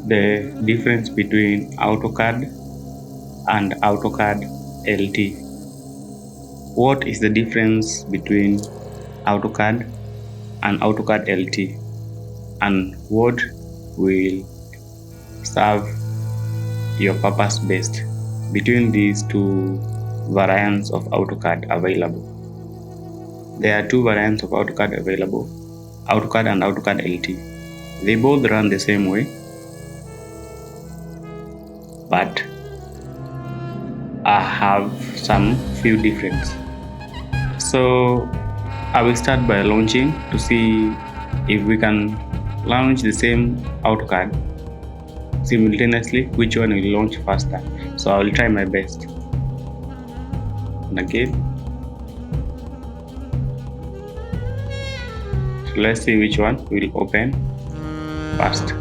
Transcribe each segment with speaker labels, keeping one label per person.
Speaker 1: the difference between AutoCAD and AutoCAD LT. What is the difference between AutoCAD and AutoCAD LT, and what will serve your purpose best between these two variants of AutoCAD available? There are two variants of AutoCAD available, AutoCAD and AutoCAD LT. They both run the same way, but I have some few differences. So I will start by launching to see if we can launch the same AutoCAD simultaneously, which one will launch faster. So I will try my best. And again, so let's see which one will open fast.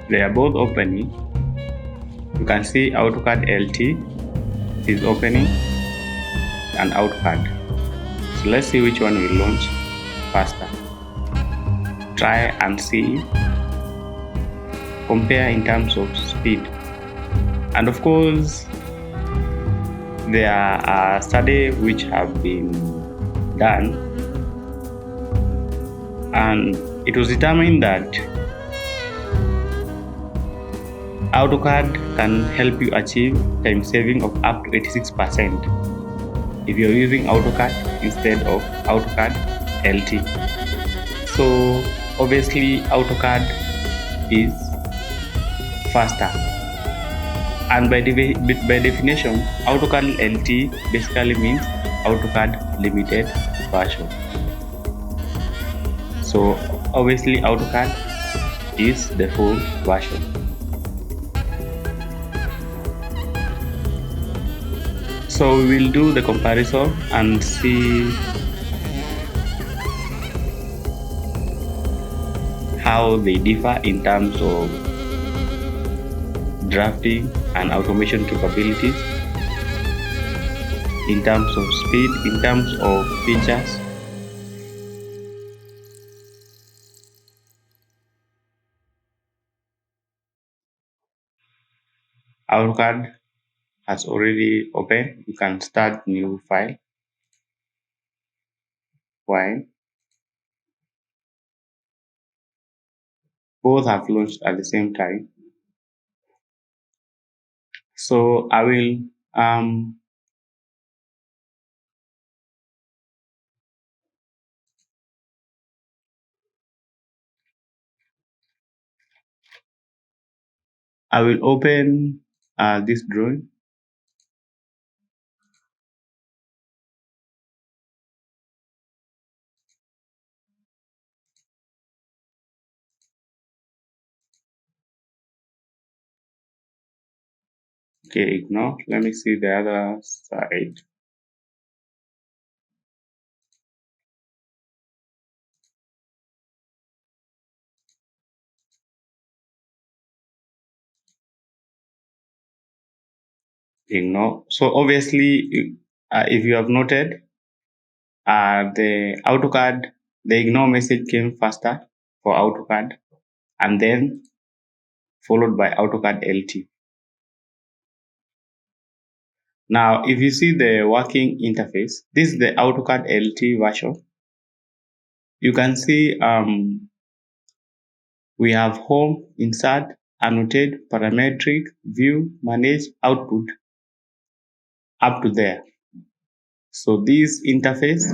Speaker 1: They are both opening. You can see AutoCAD LT is opening and AutoCAD. So let's see which one will launch faster. Try and see, compare in terms of speed. And of course, there are studies which have been done, and it was determined that AutoCAD can help you achieve time saving of up to 86% if you're using AutoCAD instead of AutoCAD LT. So obviously AutoCAD is faster, and by definition AutoCAD LT basically means AutoCAD limited version. So obviously AutoCAD is the full version. So we will do the comparison and see how they differ in terms of drafting and automation capabilities, in terms of speed, in terms of features. AutoCAD has already opened. You can start new file. While both have launched at the same time. So I will open this drawing. Okay, ignore. Let me see the other side. Ignore. So obviously, if you have noted, the AutoCAD, the ignore message came faster for AutoCAD, and then followed by AutoCAD LT. Now, if you see the working interface, this is the AutoCAD LT version. You can see we have home, insert, annotate, parametric, view, manage, output, up to there. So this interface,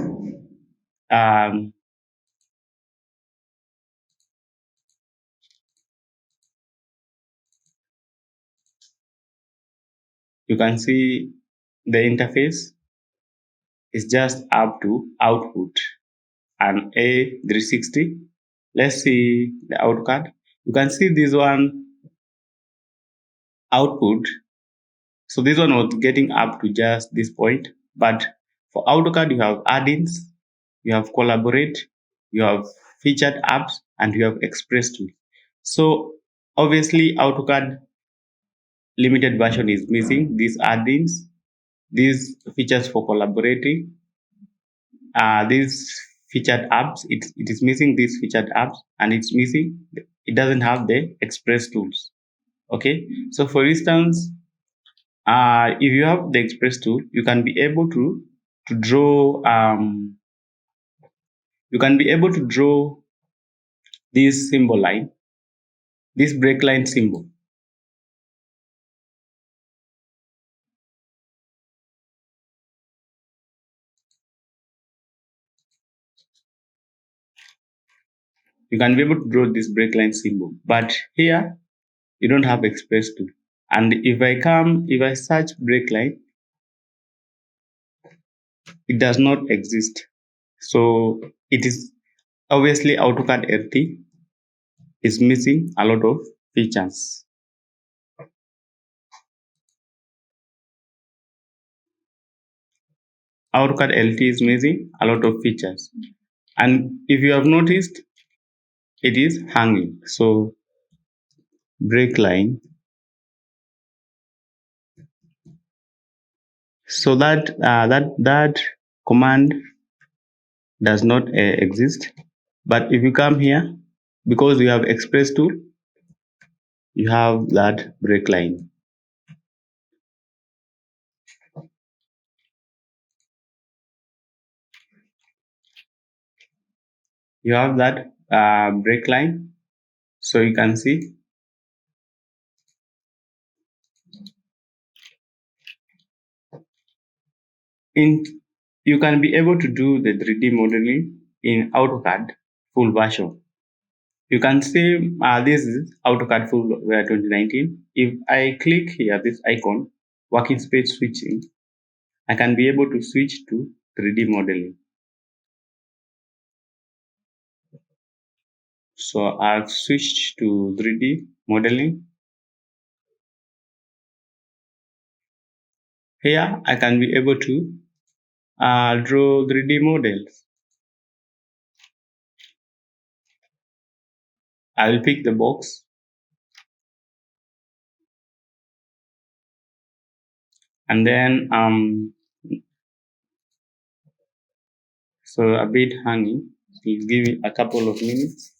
Speaker 1: you can see the interface is just up to output and A360. Let's see the AutoCAD. You can see this one output So this one was getting up to just this point. But for AutoCAD, you have add-ins, you have collaborate, you have featured apps, and you have express tool. So obviously AutoCAD limited version is missing these add-ins, these features for collaborating, these featured apps. It is missing these featured apps, and it's missing. It doesn't have the express tools. Okay, so for instance, if you have the express tool, you can be able to draw. You can be able to draw this symbol line, this break line symbol. You can be able to draw this break line symbol, but here you don't have express tool. And if I search break line, it does not exist. So it is obviously AutoCAD LT is missing a lot of features. AutoCAD LT is missing a lot of features. And if you have noticed, it is hanging. So break line. So that command does not exist. But if you come here, because you have express tool, you have that break line. You have that break line. So you can see in you can be able to do the 3D modeling in AutoCAD full version. You can see this is AutoCAD full 2019. If I click here, this icon, working space switching, I can be able to switch to 3D modeling. So I've switched to 3D modeling. Here I can be able to draw 3D models. I will pick the box and then so a bit hanging. We'll give it a couple of minutes.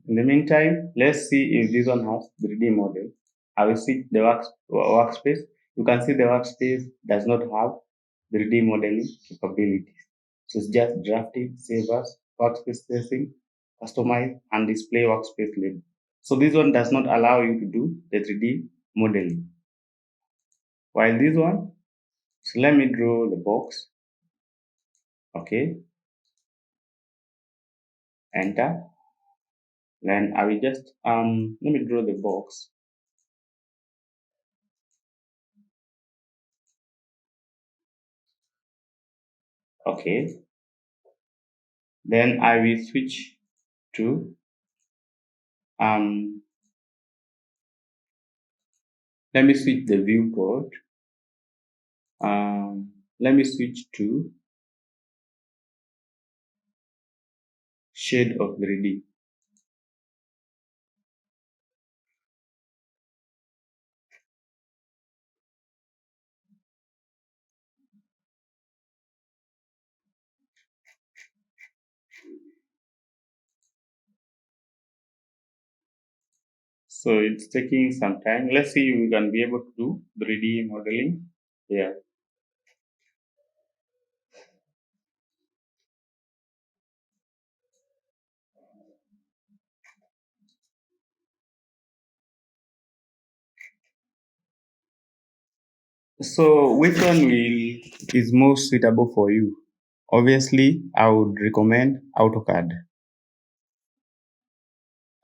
Speaker 1: In the meantime, let's see if this one has 3D model. I will see the workspace. You can see the workspace does not have 3D modeling capabilities. So it's just drafting, save as, workspace setting, customize, and display workspace label. So this one does not allow you to do the 3D modeling. While this one, so let me draw the box. Okay, enter. Then I will just let me draw the box. Okay, then I will switch to let me switch the viewport. Let me switch to shade of 3D. So it's taking some time. Let's see if we can be able to do 3D modeling here. So which one is most suitable for you? Obviously, I would recommend AutoCAD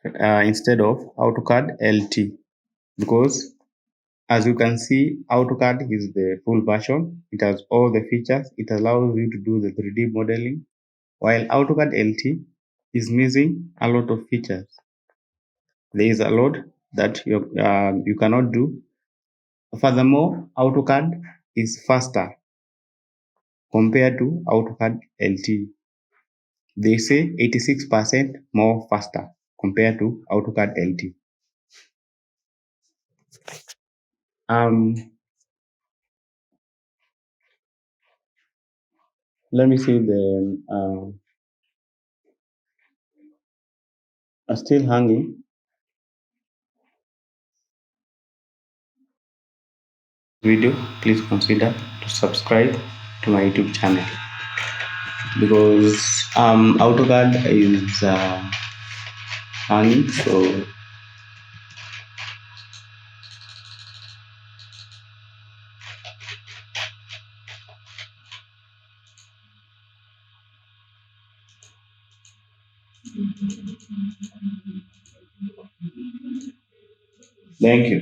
Speaker 1: instead of AutoCAD LT because as you can see, AutoCAD is the full version. It has all the features. It allows you to do the 3D modeling while AutoCAD LT is missing a lot of features. There is a lot that you cannot do. Furthermore, AutoCAD is faster compared to AutoCAD LT. They say 86% more faster compared to AutoCAD LT. Let me see the still hanging. Video, please consider to subscribe to my YouTube channel because AutoCAD is hanging, so thank you.